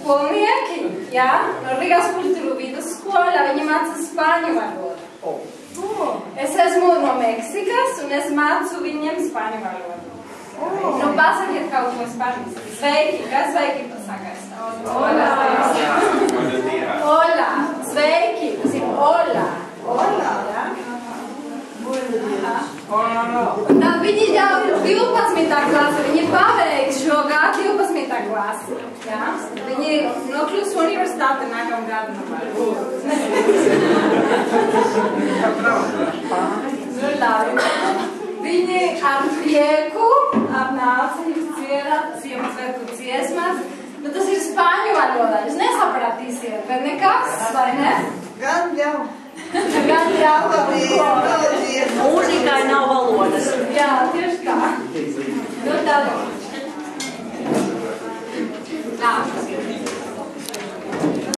skolnieki, jā, no Rīgas kultūru vidusskola, viņi māca spāņu valodu. Es esmu no Meksikas un es mācu viņiem spāņu valodu. Nu, pasakiet kaut ko spāņiski. Sveiki, kas sveiki pasakās? Hola. Hola. Sveiki, tas ir hola. Hola, jā? Tā viņi jau 12. klase, viņi paveiks šo gadu 12. klasi. Jā? Viņi nokļūs universitāti nākam gadu. Viņi ar prieku apnāca jūs dziedat Ziemassvētku dziesmas. Nu, tas ir spāņu valodā. Jūs nesapratīsiet, bet nekas, vai ne? Gan jau. Gan jau. Mūzikai nav valodas. Jā, tieši tā. Nu, tā. Tā.